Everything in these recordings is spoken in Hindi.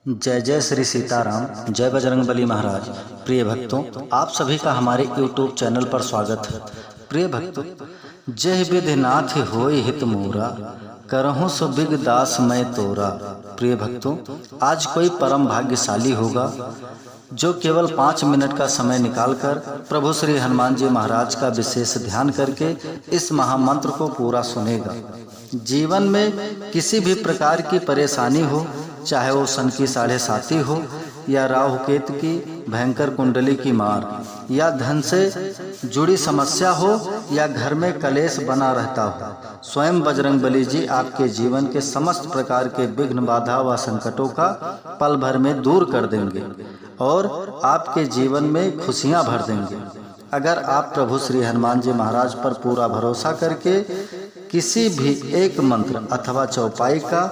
जय जय श्री सीताराम, जय बजरंगबली महाराज। प्रिय भक्तों, आप सभी का हमारे YouTube चैनल पर स्वागत है। प्रिय भक्तों, जय विधिनाथ होय हित मोरा, करहूँ सो बिग दास मैं तोरा। प्रिय भक्तों, आज कोई परम भाग्यशाली होगा जो केवल 5 मिनट का समय निकालकर प्रभु श्री हनुमान जी महाराज का विशेष ध्यान करके इस महामंत्र को पूरा सुनेगा। जीवन में किसी भी प्रकार की परेशानी हो, चाहे वो सन की 7.5 हो या राहु केतु की भयंकर कुंडली की मार, या धन से जुड़ी समस्या हो या घर में कलेश बना रहता हो, स्वयं बजरंगबली जी आपके जीवन के समस्त प्रकार के विघ्न, बाधा व संकटों का पल भर में दूर कर देंगे और आपके जीवन में खुशियां भर देंगे। अगर आप प्रभु श्री हनुमान जी महाराज पर पूरा भरोसा करके किसी भी एक मंत्र अथवा चौपाई का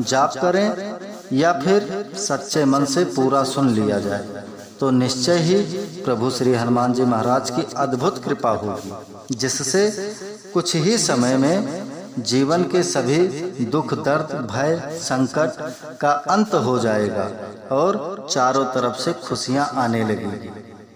जाप करें या फिर सच्चे मन से पूरा सुन लिया जाए, तो निश्चय ही प्रभु श्री हनुमान जी महाराज की अद्भुत कृपा होगी, जिससे कुछ ही समय में जीवन के सभी दुख, दर्द, भय, संकट का अंत हो जाएगा और चारों तरफ से खुशियां आने लगेंगी।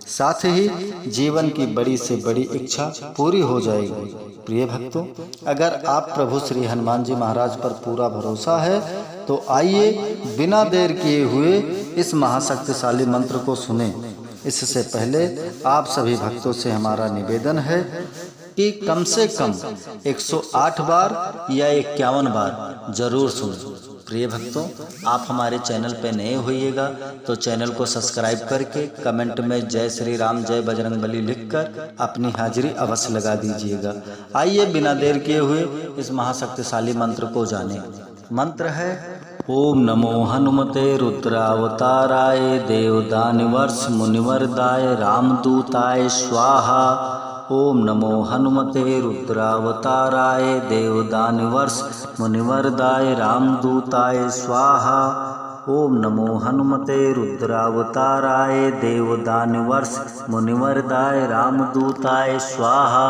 साथ ही जीवन की बड़ी से बड़ी इच्छा पूरी हो जाएगी। प्रिय भक्तों, अगर आप प्रभु श्री हनुमान जी महाराज पर पूरा भरोसा है तो आइए बिना देर किए हुए इस महाशक्तिशाली मंत्र को सुने। इससे पहले आप सभी भक्तों से हमारा निवेदन है कि कम से कम 108 बार या 51 बार जरूर सुनें। प्रिय भक्तों, आप हमारे चैनल पर नए होइएगा तो चैनल को सब्सक्राइब करके कमेंट में जय श्री राम, जय बजरंगबली लिखकर अपनी हाजिरी अवश्य लगा दीजिएगा। आइए बिना देर किए हुए इस महाशक्तिशाली मंत्र को जानें। मंत्र है ओम नमो हनुमते रुद्रावताराय देवदानिवर्ष मुनिवरदाय रामदूताय स्वाहा। ओम नमो हनुमते रुद्रावताराय देवदानिवर्ष मुनिवरदाय रामदूताय स्वाहा। ओम नमो हनुमते रुद्रावताराय देवदानिवर्ष मुनिवरदाय रामदूताय स्वाहा।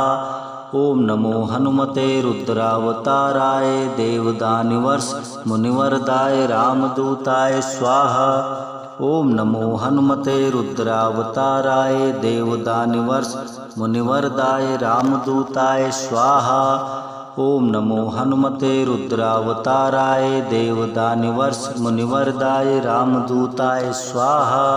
ओम नमो हनुमते रुद्रावताराय देवदानिवर्ष मुनिवरदाय रामदूताय स्वाहा। ओम नमो हनुमते रुद्रावताराय देवदानिवर्ष मुनिवरदाय रामदूताय स्वाहा। ओम नमो हनुमते रुद्रावताराय देवदानिवर्ष मुनिवरदाय रामदूताय स्वाहा।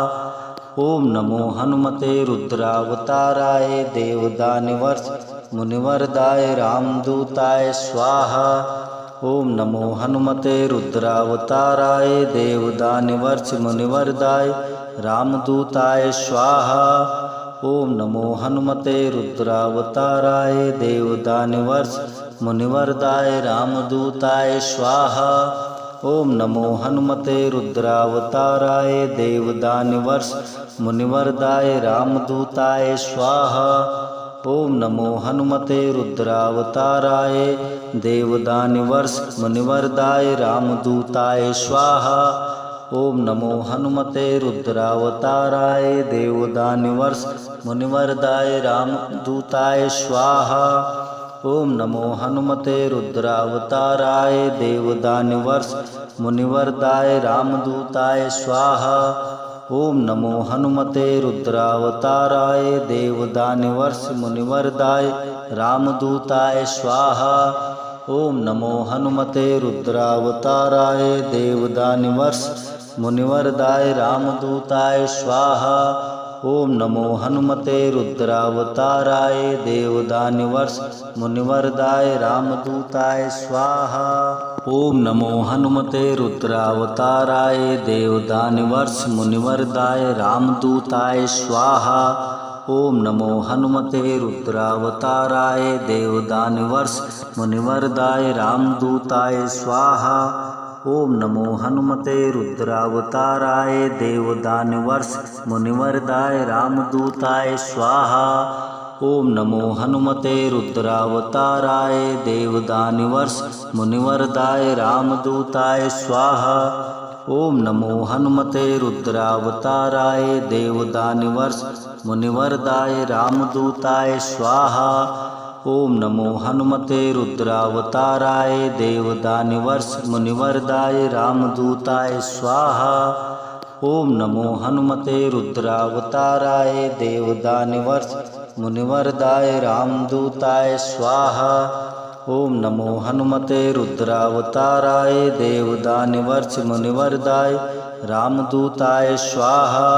ओम नमो हनुमते रुद्रावताराय देवदानिवर्ष मुनिवरदाय रामदूताय स्वाहा। ओम नमो हनुमते रुद्रावताराय देवदानिवर्ष मुनिवरदाय रामदूताय स्वाहा। ओम नमो हनुमते रुद्रावताराय देवदानिवर्ष मुनिवरदाय रामदूताय स्वाहा। ओम नमो हनुमते रुद्रावताराय देवदानिवर्ष मुनिवरदाय रामदूताय स्वाहा। ओम नमो हनुमते रुद्रावताराय देवदानिवर्ष मुनिवरदाय रामदूताय स्वाहा। ओम नमो हनुमते रुद्रावताराय देवदानिवर्ष मुनिवरदाय रामदूताय स्वाहा। ओम नमो हनुमते रुद्रावताराय देवदानिवर्ष मुनिवरदाय रामदूताय स्वाहा। ओम नमो हनुमते रुद्रावताराय देवदानिवर्ष मुनिवरदाय रामदूताय स्वाहा। ओम नमो हनुमते रुद्रावताराय देवदानिवर्ष मुनिवरदाय रामदूताय स्वाहा। ओम नमो हनुमते रुद्रावताराय देवदानिवर्ष मुनिवरदाय रामदूताय स्वाहा। ओम नमो हनुमते रुद्रावताराय देवदानिवर्ष मुनिवरदाय रामदूताय स्वाहा। ओम नमो हनुमते रुद्रावताराय देवदानिवर्ष मुनिवरदाय रामदूताय स्वाहा। ओम नमो हनुमते रुद्रावताराय देवदानिवर्ष मुनिवरदाय रामदूताय स्वाहा। ओम नमो हनुमते रुद्रावताराय देवदानिवर्ष मुनिवरदाय रामदूताय स्वाहा। ओम नमो हनुमते रुद्रावताराय देवदानिवर्ष मुनिवरदाय रामदूताय स्वाहा। ओम नमो हनुमते रुद्रावताराय देवदानिवर्ष मुनिवरदाय रामदूताय स्वाहा। ओम नमो हनुमते रुद्रावताराय देवदानिवर्ष मुनिवरदाय रामदूताय स्वाहा। ओम नमो हनुमते रुद्रावताराय देवदानिवर्ष मुनिवरदाय रामदूताय स्वाहा।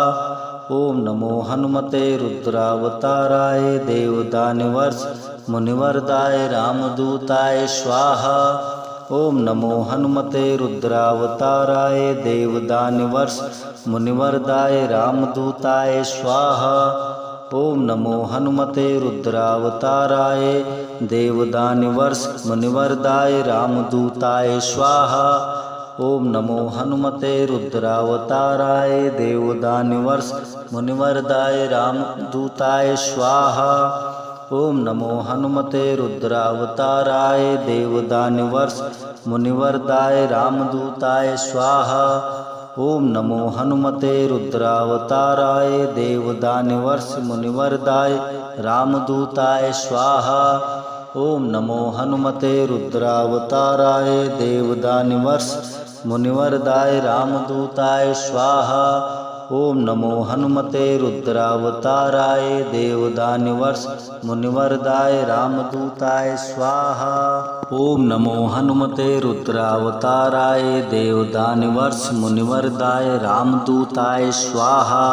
ओम नमो हनुमते रुद्रावताराय देवदानिवर्ष मुनिवरदाय रामदूताय स्वाहा। ओम नमो हनुमते रुद्रावताराय देवदानिवर्ष मुनिवरदाय रामदूताय स्वाहा। ओम नमो हनुमते रुद्रावताराय देवदानिवर्ष मुनिवरदाय रामदूताय स्वाहा। ओम नमो हनुमते रुद्रावताराय देवदानिवर्ष मुनिवरदाय रामदूताय स्वाहा। ओम नमो हनुमते रुद्रावताराय देवदानिवर्ष मुनिवरदाय रामदूताय स्वाहा। ओम नमो हनुमते रुद्रावताराय देवदानिवर्ष मुनिवरदाय रामदूताय स्वाहा। ओम नमो हनुमते रुद्रावताराय देवदानिवर्ष मुनिवरदाय रामदूताय स्वाहा। ओम नमो हनुमते रुद्रावताराय देवदानिवर्ष मुनिवरदाय रामदूताय स्वाहा। ओम नमो हनुमते रुद्रावताराय देवदानिवर्ष मुनिवरदाय रामदूताय स्वाहा।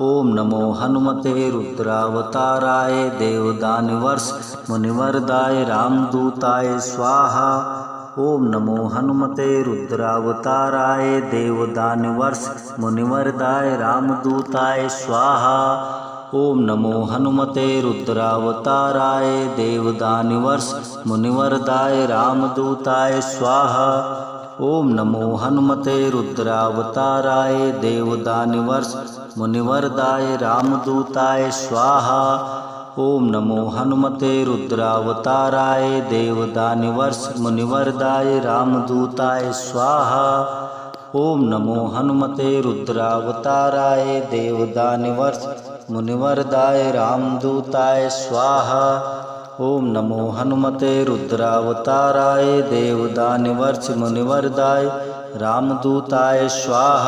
ओम नमो हनुमते रुद्रावताराय देवदानिवर्ष मुनिवरदाय रामदूताय स्वाहा। ओम नमो हनुमते रुद्रावताराय देवदानिवर्ष मुनिवरदाय रामदूताय स्वाहा। ओम नमो हनुमते रुद्रावताराय देवदानिवर्ष मुनिवरदाय रामदूताय स्वाहा। ओम नमो हनुमते रुद्रावताराय देवदानिवर्ष मुनिवरदाय रामदूताय स्वाहा। ओम नमो हनुमते रुद्रावताराय देवदानिवर्ष मुनिवरदाय रामदूताय स्वाहा। ओम नमो हनुमते रुद्रावताराय देवदानिवर्ष मुनिवरदाय रामदूताय स्वाहा। ओम नमो हनुमते रुद्रावताराय देवदानिवर्ष मुनिवरदाय रामदूताय स्वाहा।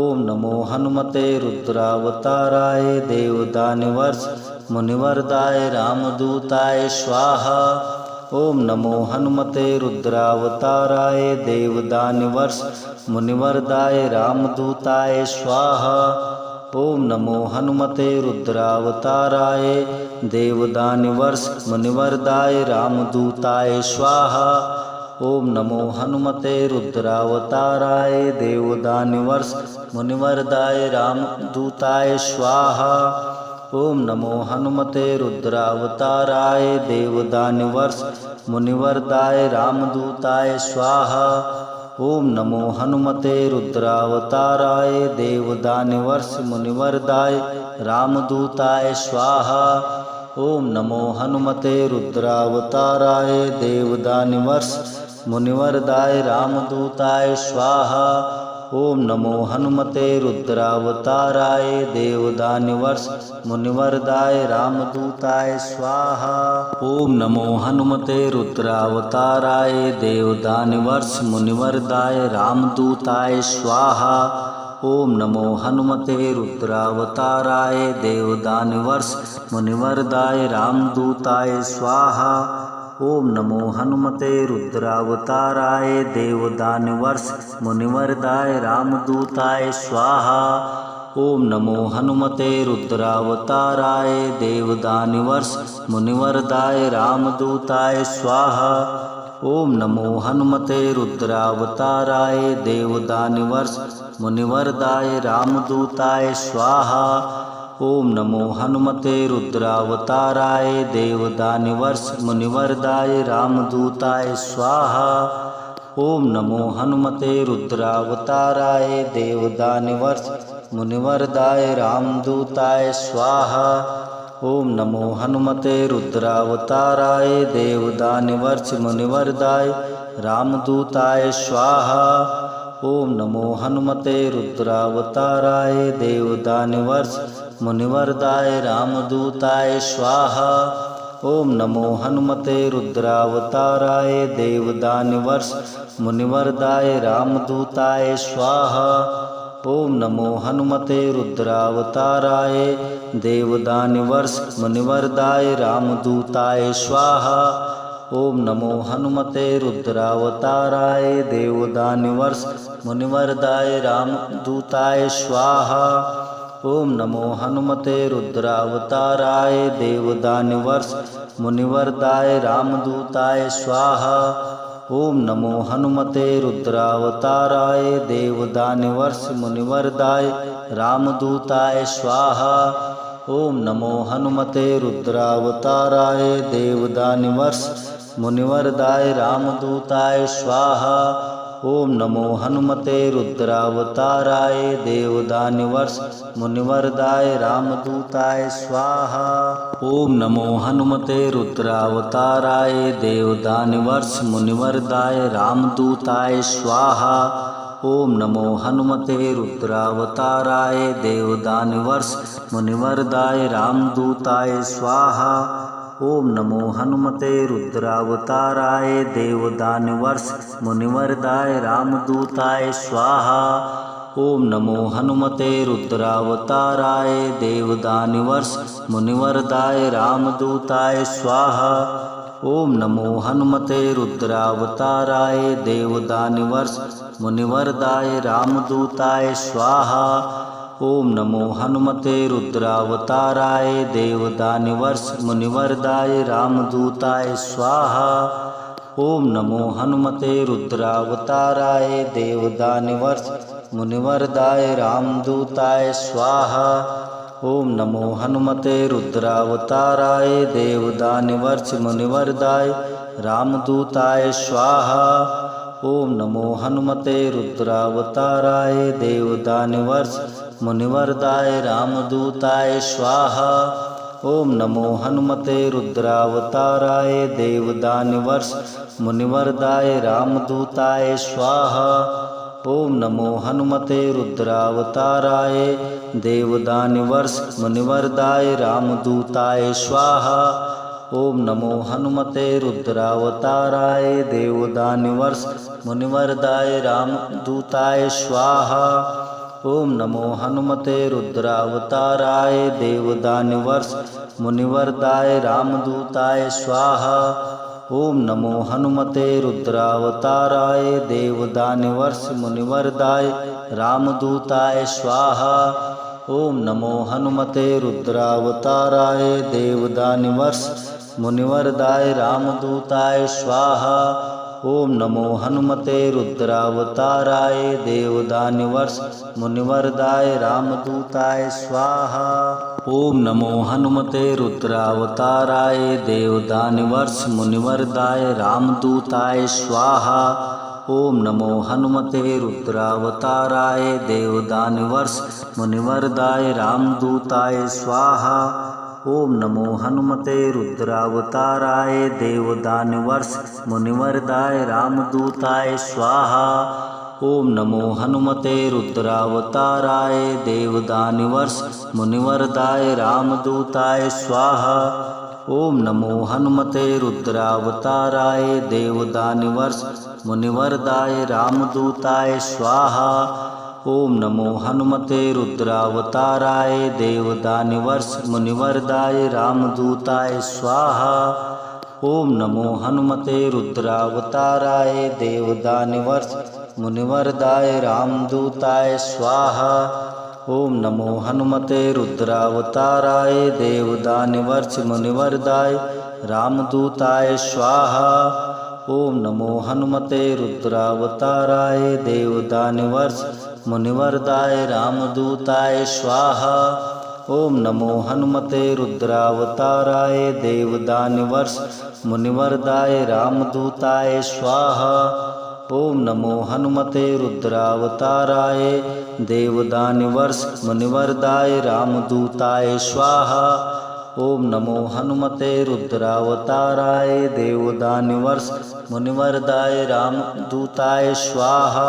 ओम नमो हनुमते रुद्रावताराय देवदानिवर्ष मुनिवरदाय रामदूताय स्वाहा। ओम नमो हनुमते रुद्रावताराय देवदानिवर्ष मुनिवरदाय रामदूताय स्वाहा। ओम नमो हनुमते रुद्रावताराय देवदानिवर्ष मुनिवरदाय रामदूताय स्वाहा। ओम नमो हनुमते रुद्रावताराय देवदानिवर्ष मुनिवरदाय रामदूताय स्वाहा। ओम नमो हनुमते रुद्रावताराय देवदानिवर्ष मुनिवरदाय रामदूताय स्वाहा। ओम नमो हनुमते रुद्रावताराय देवदानिवर्ष मुनिवरदाय रामदूताय स्वाहा। ओम नमो हनुमते रुद्रावताराय देवदानिवर्ष मुनिवरदाय रामदूताय स्वाहा। ओम नमो हनुमते रुद्रावताराय देवदानिवर्ष मुनिवरदाय रामदूताय स्वाहा। ओम नमो हनुमते रुद्रावताराय देवदानिवर्ष मुनिवरदाय रामदूताय स्वाहा। ओम नमो हनुमते रुद्रावताराय देवदानिवर्ष मुनिवरदाय रामदूताय स्वाहा। ओम नमो हनुमते रुद्रावताराय देवदानिवर्ष मुनिवरदाय रामदूताय स्वाहा। ओम नमो हनुमते रुद्रावताराय देवदानिवर्ष मुनिवरदाय रामदूताय स्वाहा। ओम नमो हनुमते रुद्रावताराय देवदानिवर्ष मुनिवरदाय रामदूताय स्वाहा। ओम नमो हनुमते रुद्रावताराय देवदानिवर्ष मुनिवरदाय रामदूताय स्वाहा। ओम नमो हनुमते रुद्रावताराय देवदानिवर्ष मुनिवरदाय रामदूताय स्वाहा। ओम नमो हनुमते रुद्रावताराय देवदानिवर्ष मुनिवरदाय रामदूताय स्वाहा। ओम नमो हनुमते रुद्रावताराय देवदानिवर्ष मुनिवरदाय रामदूताय स्वाहा। ओम नमो हनुमते रुद्रावताराय देवदानवर्ष मुनिवरदाय रामदूताय स्वाहा। ओम नमो हनुमते रुद्रावताराय देवदानवर्ष मुनिवरदाय रामदूताय स्वाहा। ओम नमो हनुमते रुद्रावताराय देवदानवर्ष मुनिवरदाय रामदूताय स्वाहा। ओम नमो हनुमते रुद्रावताराय देवदानवर्ष मुनिवरदाय रामदूताय स्वाहा। ओम नमो हनुमते रुद्रावताराय देवदानवर्ष मुनिवरदाय रामदूताय स्वाहा। ओम नमो हनुमते रुद्रावताराय देवदानवर्ष मुनिवरदाय रामदूताय स्वाहा। ओम नमो हनुमते रुद्रावताराय देवदानवर्ष मुनिवरदाय रामदूताय स्वाहा। ओम नमो हनुमते रुद्रावताराय देवदानवर्ष मुनिवरदाय रामदूताय स्वाहा। ओम नमो हनुमते रुद्रावताराय देवदानवर्ष मुनिवरदाय रामदूताय स्वाहा। ओम नमो हनुमते रुद्रावताराय देवदानवर्ष मुनिवरदाय रामदूताय स्वाहा। ओम नमो हनुमते रुद्रावताराय देवदानवर्ष मुनिवरदाय रामदूताय स्वाहा। ओम नमो हनुमते रुद्रावताराय देवदानवर्ष मुनिवरदाय रामदूताय स्वाहा। ओम नमो हनुमते रुद्रावताराय देवदानवर्ष मुनिवरदाय रामदूताय स्वाहा। ओम नमो हनुमते रुद्रावताराय देवदानवर्ष मुनिवरदाय रामदूताय स्वाहा। ओम नमो हनुमते रुद्रावताराय देवदानवर्ष मुनिवरदाय रामदूताय स्वाहा। ओम नमो हनुमते रुद्रावताराय देवदानवर्ष मुनिवरदाय रामदूताय स्वाहा। ओम नमो हनुमते रुद्रावताराय देवदानवर्ष मुनिवरदाय रामदूताय स्वाहा। ओम नमो हनुमते रुद्रावताराय देवदानवर्ष मुनिवरदाय रामदूताय स्वाहा। ओम नमो हनुमते रुद्रावताराय देवदानवर्ष मुनिवरदाय रामदूताय स्वाहा। ओम नमो हनुमते रुद्रावताराय देवदानवर्ष मुनिवरदाय रामदूताय स्वाहा। ओम नमो हनुमते रुद्रावताराय देवदानवर्ष मुनिवरदाय रामदूताय स्वाहा। ओम नमो हनुमते रुद्रावताराय देवदानवर्ष मुनिवरदाय रामदूताय स्वाहा। ओम नमो हनुमते रुद्रावताराय देवदानवर्ष मुनिवरदाय रामदूताय स्वाहा। ओम नमो हनुमते रुद्रावताराय देवदानवर्ष मुनिवरदाय रामदूताय स्वाहा। ओम नमो हनुमते रुद्रावताराय देवदानवर्ष मुनिवरदाय रामदूताय स्वाहा। ओम नमो हनुमते रुद्रावताराय देवदानवर्ष मुनिवरदाय रामदूताय स्वाहा। ओम नमो हनुमते रुद्रावताराय देवदानवर्ष मुनिवरदाय रामदूताय स्वाहा। ओम नमो हनुमते रुद्रावताराय देवदानवर्ष मुनिवरदाय रामदूताय स्वाहा। ओम नमो हनुमते रुद्रावताराय देवदानवर्ष मुनिवरदाय रामदूताय स्वाहा। ओम नमो हनुमते रुद्रावताराय देवदानवर्ष मुनिवरदाय रामदूताय स्वाहा। ओम नमो हनुमते रुद्रावताराय देवदानवर्ष मुनिवरदाय रामदूताय स्वाहा। ओम नमो हनुमते रुद्रावताराय देवदानवर्ष मुनिवरदाय रामदूताय स्वाहा। ओम नमो हनुमते रुद्रावताराय देवदानवर्ष मुनिवरदाय रामदूताय स्वाहा। ओम नमो हनुमते रुद्रावताराय देवदानवर्ष मुनिवरदाय रामदूताय स्वाहा। ओम नमो हनुमते रुद्रावताराय देवदानवर्ष मुनिवरदाय रामदूताय स्वाहा।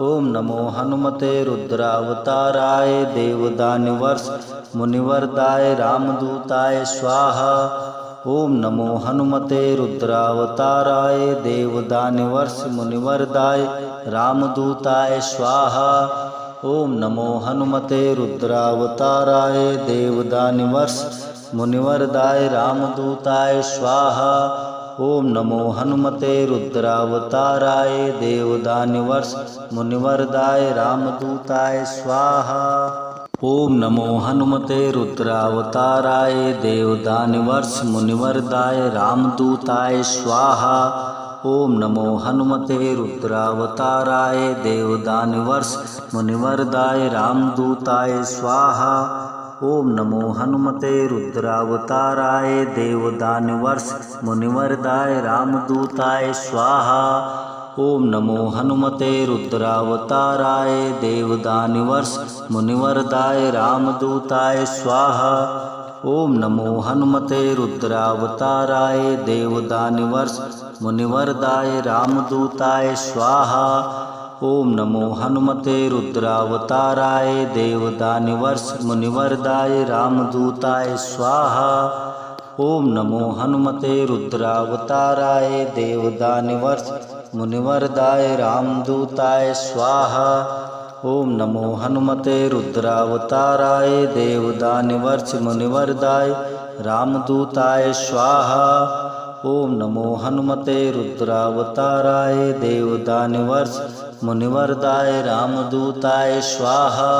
ओम नमो हनुमते रुद्रावताराय देवदानवर्ष मुनिवरदाय रामदूताय स्वाहा। ओम नमो हनुमते रुद्रावताराय देवदानवर्ष मुनिवरदाय रामदूताय स्वाहा। ओम नमो हनुमते रुद्रावताराय देवदानवर्ष मुनिवरदाय रामदूताय स्वाहा। ओम नमो हनुमते रुद्रावताराय देवदानवर्ष मुनिवरदाय रामदूताय स्वाहा। ओम नमो हनुमते रुद्रावताराय देवदानवर्ष मुनिवरदाय रामदूताय स्वाहा। ओम नमो हनुमते रुद्रावताराय देवदानवर्ष मुनिवरदाय रामदूताय स्वाहा। ओम नमो हनुमते रुद्रावताराय देवदानवर्ष मुनिवरदाय रामदूताय स्वाहा। ओम नमो हनुमते रुद्रावताराय देवदानवर्ष मुनिवरदाय रामदूताय स्वाहा। ओम नमो हनुमते रुद्रावताराय देवदानवर्ष मुनिवरदाय रामदूताय स्वाहा। ओम नमो हनुमते रुद्रावताराय देवदानवर्ष मुनिवरदाय रामदूताय स्वाहा। ओम नमो हनुमते रुद्रावताराय देवदानवर्ष मुनिवरदाय रामदूताय स्वाहा। ओम नमो हनुमते रुद्रावताराय देवदानवर्ष मुनिवरदाय रामदूताय स्वाहा। ओम नमो हनुमते रुद्रावताराय देवदानवर्ष मुनिवरदाय रामदूताय स्वाहा।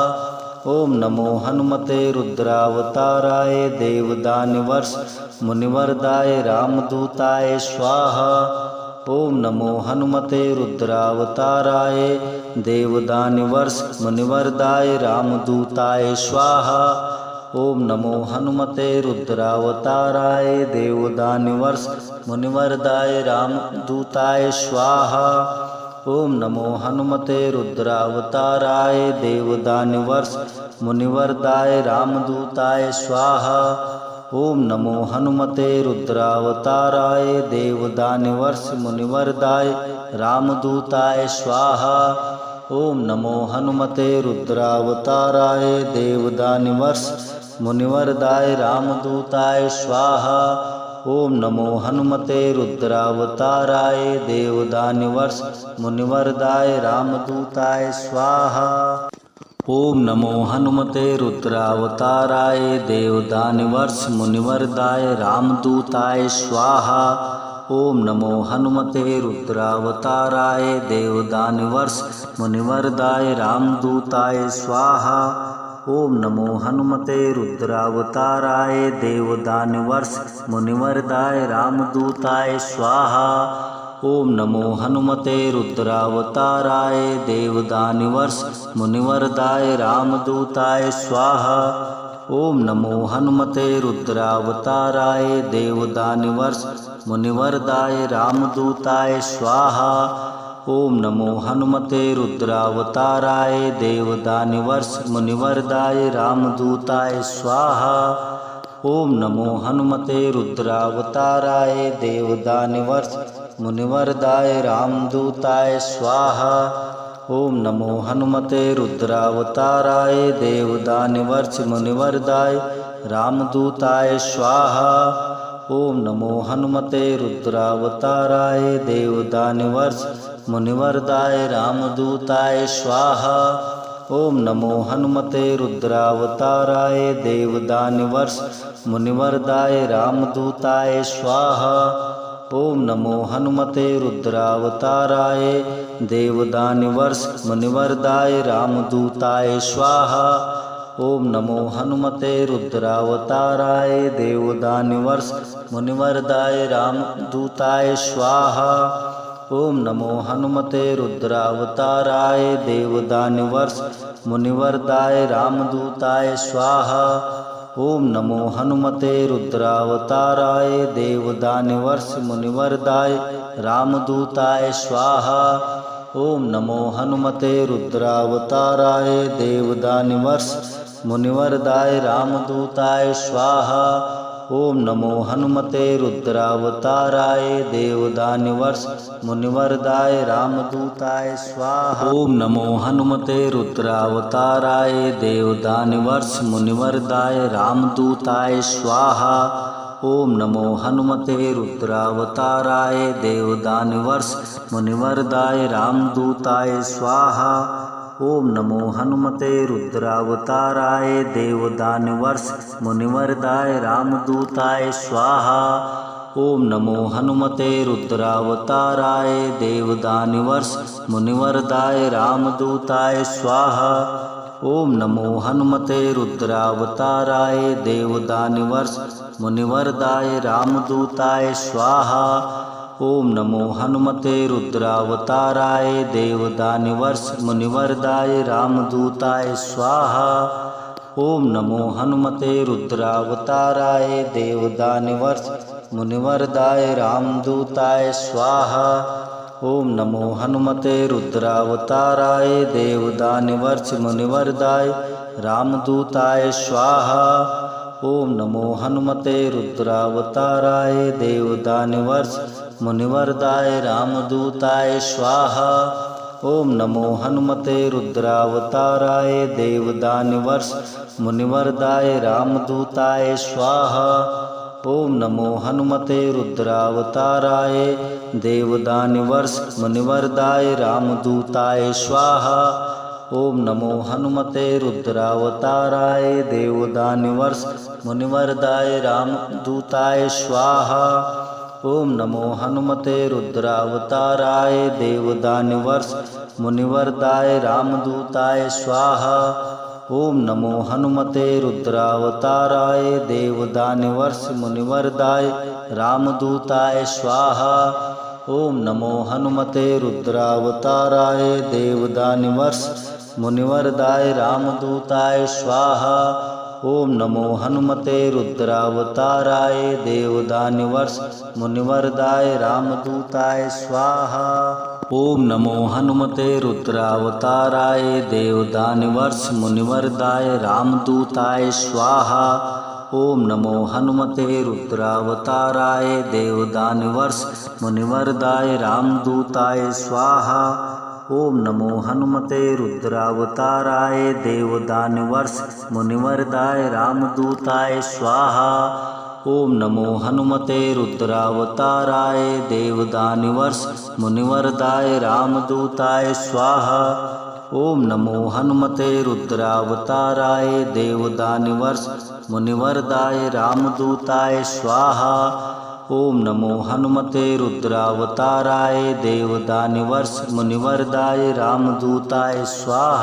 ओम नमो हनुमते रुद्रावताराय देवदानवर्ष मुनिवरदाय रामदूताय स्वाहा। ओम नमो हनुमते रुद्रावताराय देवदानवर्ष मुनिवरदाय रामदूताय स्वाहा। ओम नमो हनुमते रुद्रावताराय देवदानवर्ष मुनिवरदाय रामदूताय स्वाहा। ओम नमो हनुमते रुद्रावताराय देवदानवर्ष मुनिवरदाय रामदूताय स्वाहा। ओम नमो हनुमते रुद्रावताराय देवदानवर्ष मुनिवरदाय रामदूताय स्वाहा। ओम नमो हनुमते रुद्रावताराय देवदानवर्ष मुनिवरदाय रामदूताय स्वाहा। ओम नमो हनुमते रुद्रावताराय देवदानवर्ष मुनिवरदाय रामदूताय स्वाहा। ओम नमो हनुमते रुद्रावताराय देवदानवर्ष मुनिवरदाय रामदूताय स्वाहा। ओम नमो हनुमते रुद्रावताराय देवदानवर्ष मुनिवरदाय रामदूताय स्वाहा। ओम नमो हनुमते रुद्रावताराय देवदानवर्ष मुनिवरदाय रामदूताय स्वाहा। ओम नमो हनुमते रुद्रावताराय देवदानवर्ष मुनिवरदाय रामदूताय स्वाहा। ओम नमो हनुमते रुद्रावताराय देवदानवर्ष मुनिवरदाय रामदूताय स्वाहा। ओम नमो हनुमते रुद्रावताराय देवदानवर्ष मुनिवरदाय रामदूताय स्वाहा। ओम नमो हनुमते रुद्रावताराय देवदानवर्ष मुनिवरदाय रामदूताय स्वाहा। ओम नमो हनुमते रुद्रावताराय देवदानवर्ष मुनिवरदाय रामदूताय स्वाहा। ओम नमो हनुमते रुद्रावताराय देवदानवर्ष मुनिवरदाय रामदूताय स्वाहा। ओम नमो हनुमते रुद्रावताराय देवदानवर्ष मुनिवरदाय रामदूताय स्वाहा। ओम नमो हनुमते रुद्रावताराय देवदानवर्ष मुनिवरदाय रामदूताय स्वाहा। ओम नमो हनुमते रुद्रावताराय देवदानवर्ष मुनिवरदाय रामदूताय स्वाहा। ओम नमो हनुमते रुद्रावताराय देवदानवर्ष मुनिवरदाय रामदूताय स्वाहा। ओम नमो हनुमते रुद्रावताराय देवदानवर्ष मुनिवरदाय रामदूताय स्वाहा। ओम नमो हनुमते रुद्रावताराय देवदानवर्ष मुनिवरदाय रामदूताय स्वाहा। ओम नमो हनुमते रुद्रावताराय देवदानवर्ष मुनिवरदाय रामदूताय स्वाहा। ओम नमो हनुमते रुद्रावताराय देवदानवर्ष मुनिवरदाय रामदूताय स्वाहा। ओम नमो हनुमते रुद्रावताराय देवदानवर्ष मुनिवरदाय रामदूताय स्वाहा। ओम नमो हनुमते रुद्रावताराय देवदानवर्ष मुनिवरदाय रामदूताय स्वाहा। ओम नमो हनुमते रुद्रावताराय देवदानवर्ष मुनिवरदाय रामदूताय स्वाहा। ओम नमो हनुमते रुद्रावताराय देवदानवर्ष मुनिवरदाय रामदूताय स्वाहा। ओम नमो हनुमते रुद्रावताराय देवदानवर्ष मुनिवरदाय रामदूताय स्वाहा। ओम नमो हनुमते रुद्रावताराय देवदानवर्ष मुनिवरदाय रामदूताय स्वाहा। ओम नमो हनुमते रुद्रावताराय देवदानवर्ष मुनिवरदाय रामदूताय स्वाहा। ओम नमो हनुमते रुद्रावताराय देवदानवर्ष मुनिवरदाय रामदूताय स्वाहा। ओम नमो हनुमते रुद्रावताराय देवदानवर्ष मुनिवरदाय रामदूताय स्वाहा। ओम नमो हनुमते रुद्रावताराय देवदानवर्ष मुनिवरदाय रामदूताय स्वाहा। ओम नमो हनुमते रुद्रावताराय देवदानवर्ष मुनिवरदाय रामदूताय स्वाहा। ओम नमो हनुमते रुद्रावताराय देवदानवर्ष मुनिवरदाय रामदूताय स्वाहा। ओम नमो हनुमते रुद्रावताराय देवदानवर्ष मुनिवरदाय रामदूताय स्वाहा। ओम नमो हनुमते रुद्रावताराय देवदानवर्ष मुनिवरदाय रामदूताय स्वाहा। ओम नमो हनुमते रुद्रावताराय देवदानवर्ष मुनिवरदाय रामदूताय स्वाहा। ओम नमो हनुमते रुद्रावताराय देवदानवर्ष मुनिवरदाय रामदूताय स्वाहा। ओम नमो हनुमते रुद्रावताराय देवदानवर्ष मुनिवरदाय रामदूताय स्वाहा। ओम नमो हनुमते रुद्रावताराय देवदानवर्ष मुनिवरदाय रामदूताय स्वाहा। ओम नमो हनुमते रुद्रावताराय देवदानवर्ष मुनिवरदाय रामदूताय स्वाहा। ओम नमो हनुमते रुद्रावताराय देवदानवर्ष मुनिवरदाय रामदूताय स्वाहा। ओम नमो हनुमते रुद्रावताराय देवदानवर्ष मुनिवरदाय रामदूताय स्वाहा।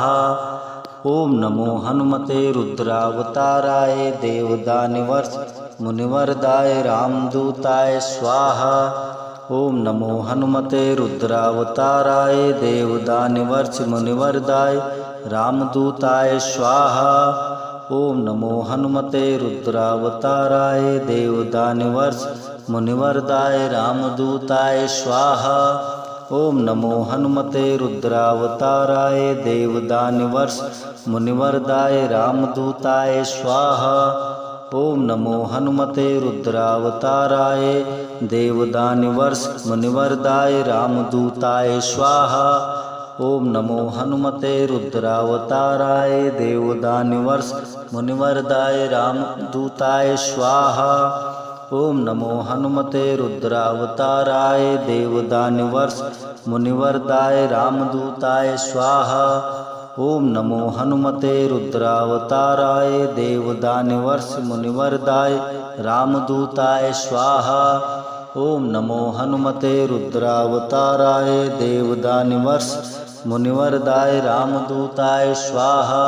ओम नमो हनुमते रुद्रावताराय देवदानवर्ष मुनिवरदाय रामदूताय स्वाहा। ओम नमो हनुमते रुद्रावताराय देवदानवर्ष मुनिवरदाय रामदूताय स्वाहा। ओम नमो हनुमते रुद्रावताराय देवदानवर्ष मुनिवरदाय रामदूताय स्वाहा। ओम नमो हनुमते रुद्रावताराय देवदानवर्ष मुनिवरदाय रामदूताय स्वाहा। ओम नमो हनुमते रुद्रावताराय देवदानवर्ष मुनिवरदाय रामदूताय स्वाहा। ओम नमो हनुमते रुद्रावताराय देवदानवर्ष मुनिवरदाय रामदूताय स्वाहा। ओम नमो हनुमते रुद्रावताराय देवदानवर्ष मुनिवरदाय रामदूताय स्वाहा। ओम नमो हनुमते रुद्रावताराय देवदानवर्ष मुनिवरदाय रामदूताय स्वाहा। ओम नमो हनुमते रुद्रावताराय देवदानवर्ष मुनिवरदाय रामदूताय स्वाहा।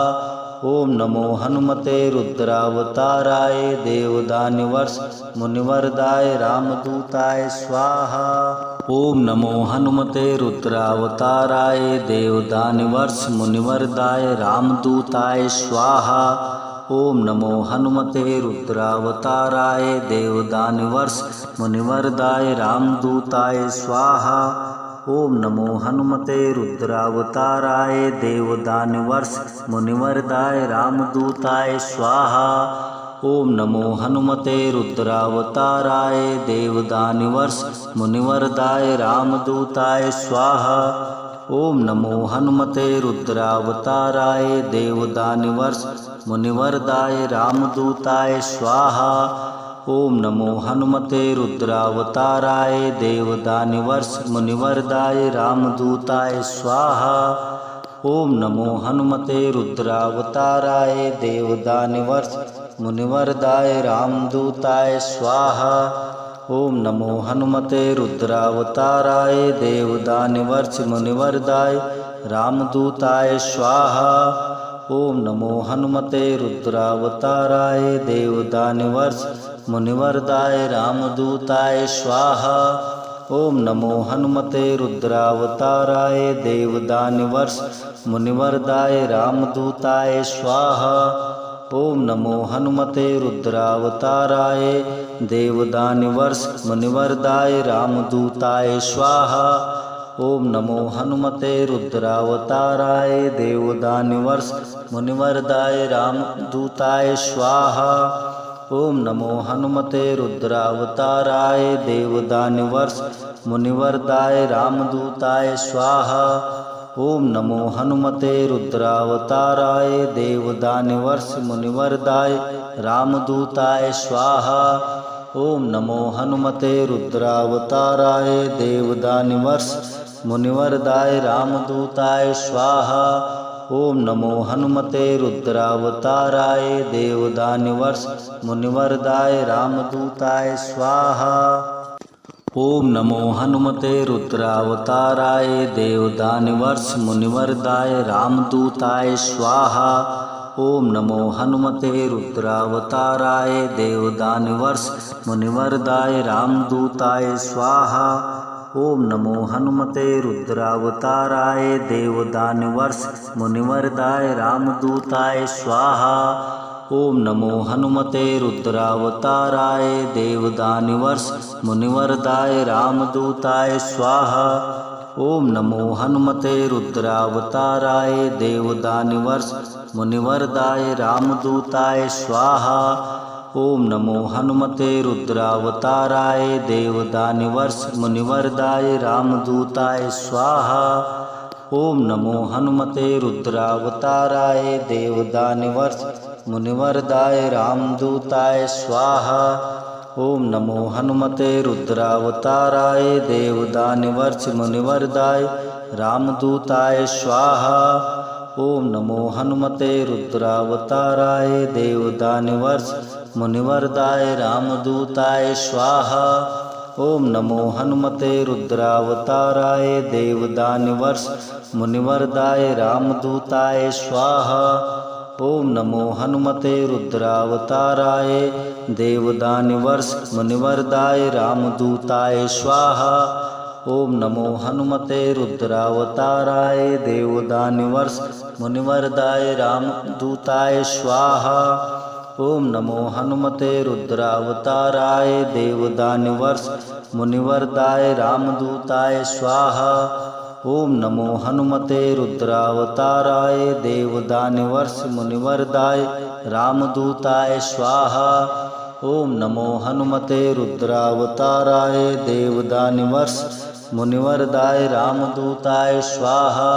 ओम नमो हनुमते रुद्रावताराय देवदानवर्ष मुनिवरदाय रामदूताय स्वाहा। ओम नमो हनुमते रुद्रावताराय देवदानवर्ष मुनिवरदाय रामदूताय स्वाहा। ओम नमो हनुमते रुद्रावताराय देवदानवर्ष मुनिवरदाय रामदूताय स्वाहा। ओम नमो हनुमते रुद्रावताराय देवदानवर्ष मुनिवरदाय रामदूताय स्वाहा। ओम नमो हनुमते रुद्रावताराय देवदानवर्ष मुनिवरदाय रामदूताय स्वाहा। ओम नमो हनुमते रुद्रावताराय देवदानवर्ष मुनिवरदाय रामदूताय स्वाहा। ओम नमो हनुमते रुद्रावताराय देवदानिवर्ष मुनिवरदाय रामदूताय स्वाहा। ओम नमो हनुमते रुद्रावताराय देवदानिवर्ष मुनिवरदाय रामदूताय स्वाहा। ओम नमो हनुमते रुद्रावताराय देवदानिवर्ष मुनिवरदाय रामदूताय स्वाहा। ओम नमो हनुमते रुद्रावताराय देवदानिवर्ष मुनिवरदाय रामदूताय स्वाहा। ओम नमो हनुमते रुद्रावताराय देवदानिवर्ष मुनिवरदाय रामदूताय स्वाहा। ओम नमो हनुमते रुद्रावताराय देवदानिवर्ष मुनिवरदाय रामदूताय स्वाहा। ओम नमो हनुमते रुद्रावताराय देवदानिवर्ष मुनिवरदाय रामदूताय स्वाहा। ओम नमो हनुमते रुद्रावताराय देवदानिवर्ष मुनिवरदाय रामदूताय स्वाहा। ओम नमो हनुमते रुद्रावताराय देवदानिवर्ष मुनिवरदाय रामदूताय स्वाहा। ओम नमो हनुमते रुद्रावताराय देवदानिवर्ष मुनिवरदाय रामदूताय स्वाहा। ओम नमो हनुमते रुद्रावताराय देवदानिवर्ष मुनिवरदाय रामदूताय स्वाहा। ओम नमो हनुमते रुद्रावताराय देवदानिवर्ष मुनिवरदाय रामदूताय स्वाहा। ओम नमो हनुमते रुद्रावताराय देवदानिवर्ष मुनिवरदाय रामदूताय स्वाहा। ओम नमो हनुमते रुद्रावताराय देवदानिवर्ष मुनिवरदाय रामदूताय स्वाहा। ओम नमो हनुमते रुद्रावताराय देवदानिवर्ष मुनिवरदाय रामदूताय स्वाहा। ओम नमो हनुमते रुद्रावताराय देवदानिवर्ष मुनिवरदाय रामदूताय स्वाहा। ओम नमो हनुमते रुद्रावताराय देवदानिवर्ष मुनिवरदाय रामदूताय स्वाहा। ओम नमो हनुमते रुद्रावताराय देवदानिवर्ष मुनिवरदाय रामदूताय स्वाहा। ओम नमो हनुमते रुद्रावताराय देवदानिवर्ष मुनिवरदाय रामदूताय स्वाहा। ओम नमो हनुमते रुद्रावताराय देवदानिवर्ष मुनिवरदाय रामदूताय स्वाहा। ओम नमो हनुमते रुद्रावताराय देवदानिवर्ष मुनिवरदाय रामदूताय स्वाहा। ओम नमो हनुमते रुद्रावताराय देवदानिवर्ष मुनिवरदाय रामदूताय स्वाहा। ओम नमो हनुमते रुद्रावताराय देवदानिवर्ष मुनिवरदाय रामदूताय स्वाहा। ओम नमो हनुमते रुद्रावताराय देवदानिवर्ष मुनिवरदाय रामदूताय स्वाहा। ओम नमो हनुमते रुद्रावताराय देवदानिवर्ष मुनिवरदाय रामदूताय स्वाहा। ओम नमो हनुमते रुद्रावताराय देवदानिवर्ष मुनिवरदाय रामदूताय स्वाहा।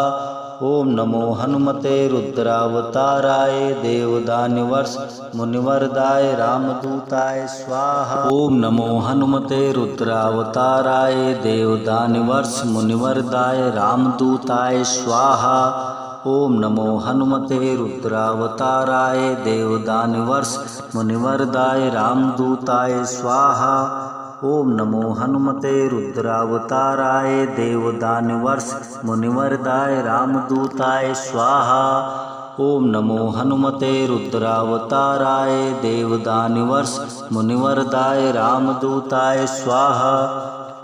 ओम नमो हनुमते रुद्रावताराय देवदानिवर्ष मुनिवरदाय रामदूताय स्वाहा। ओम नमो हनुमते रुद्रावताराय देवदानिवर्ष मुनिवरदाय रामदूताय स्वाहा। ओम नमो हनुमते रुद्रावताराय देवदानिवर्ष मुनिवरदाय रामदूताय स्वाहा। ओम नमो हनुमते रुद्रावताराय देवदानिवर्ष मुनिवरदाय रामदूताय स्वाहा। ओम नमो हनुमते रुद्रावताराय देवदानिवर्ष मुनिवरदाय रामदूताय स्वाहा।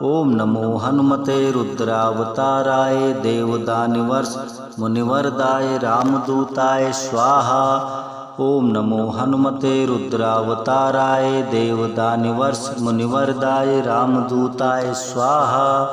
ओम नमो हनुमते रुद्रावताराय देवदानिवर्ष मुनिवरदाय रामदूताय स्वाहा। ओम नमो हनुमते रुद्रावताराय देवदानिवर्ष मुनिवरदाय रामदूताय स्वाहा।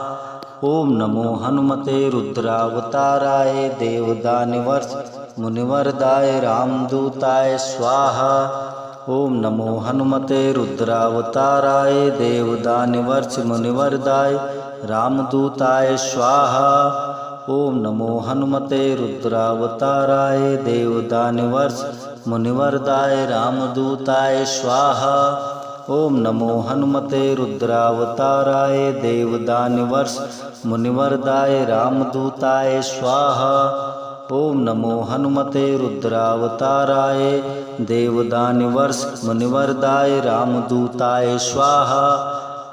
ओम नमो हनुमते रुद्रावताराय देवदानिवर्ष मुनिवरदाय रामदूताय स्वाहा। ओम नमो हनुमते रुद्रावताराय देवदानिवर्ष मुनिवरदाय रामदूताय स्वाहा। ओम नमो हनुमते रुद्रावताराय देवदानिवर्ष मुनिवरदाय रामदूताय स्वाहा। ओम नमो हनुमते रुद्रावताराय देवदानवर्ष मुनिवरदाय रामदूताय स्वाहा। ओम नमो हनुमते रुद्रावताराय देवदानवर्ष मुनिवरदाय रामदूताय स्वाहा।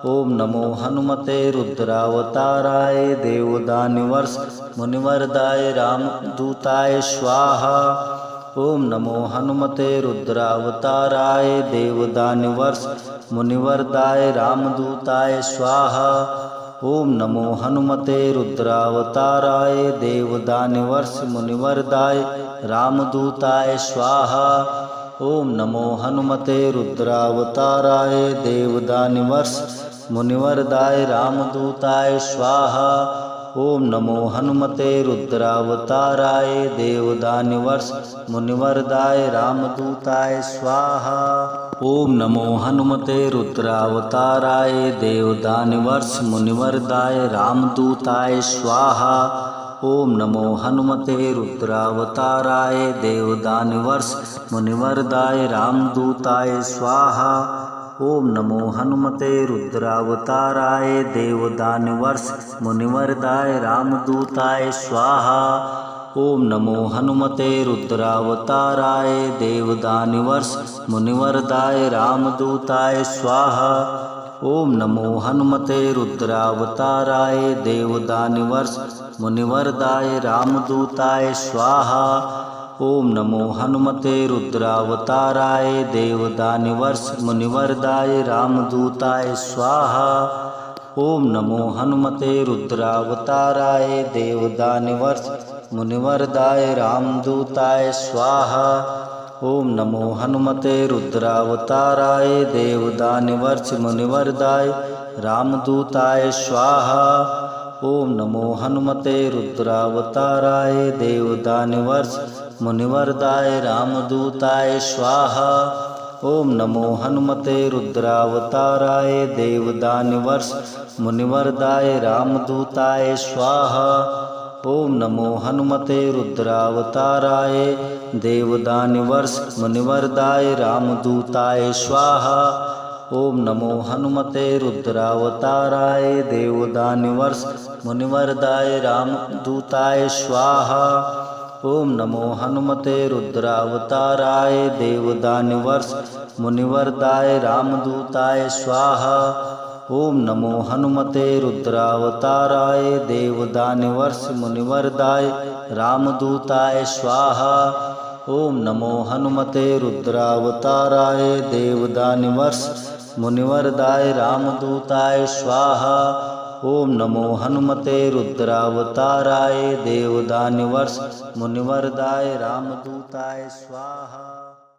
ओम नमो हनुमते रुद्रावताराय देवदानवर्ष मुनिवरदाय रामदूताय स्वाहा। ओम नमो हनुमते रुद्रावताराय देवदानवर्ष मुनिवरदाय रामदूताय स्वाहा। ओम नमो हनुमते रुद्रावताराय देवदानवर्ष मुनिवरदाय रामदूताय स्वाहा। ओम नमो हनुमते रुद्रावताराय देवदानवर्ष मुनिवरदाय रामदूताय स्वाहा। ओम नमो हनुमते रुद्रावताराय देवदानवर्ष मुनिवरदाय रामदूताय स्वाहा। ओम नमो हनुमते रुद्रावताराय देवदानवर्ष मुनिवरदाय रामदूताय स्वाहा। ओम नमो हनुमते रुद्रावताराय देवदानवर्ष मुनिवरदाय रामदूताय स्वाहा। ओम नमो हनुमते रुद्रावताराय देवदानवर्ष मुनिवरदाय रामदूताय स्वाहा। ओम नमो हनुमते रुद्रावताराय देवदानवर्ष मुनिवरदाय रामदूताय स्वाहा। ओम नमो हनुमते रुद्रावताराय देवदानवर्ष मुनिवरदाय रामदूताय स्वाहा। ओम नमो हनुमते रुद्रावताराय देवदानवर्ष मुनिवरदाय रामदूताय स्वाहा। ओम नमो हनुमते रुद्रावताराय देवदानवर्ष मुनिवरदाय रामदूताय स्वाहा। ओम नमो हनुमते रुद्रावताराय देवदानवर्ष मुनिवरदाय रामदूताय स्वाहा। ओम नमो हनुमते रुद्रावताराय देवदानवर्ष मुनिवरदाय रामदूताय स्वाहा। ओम नमो हनुमते रुद्रावताराय देवदानवर्ष मुनिवरदाय रामदूताय स्वाहा। ओम नमो हनुमते रुद्रावताराय देवदानवर्ष मुनिवरदाय रामदूताय स्वाहा। ओम नमो हनुमते रुद्रावताराय देवदानवर्ष मुनिवरदाय रामदूताय स्वाहा। ओम नमो हनुमते रुद्रावताराय देवदानवर्ष मुनिवरदाय रामदूताय स्वाहा। ओम नमो हनुमते रुद्रावताराय देवदानवर्ष मुनिवरदाय रामदूताय स्वाहा। ओम नमो हनुमते रुद्रावताराय देवदानवर्ष मुनिवरदाय रामदूताय स्वाहा। ओम नमो हनुमते रुद्रावताराय देवदानवर्ष मुनिवरदाय रामदूताय स्वाहा।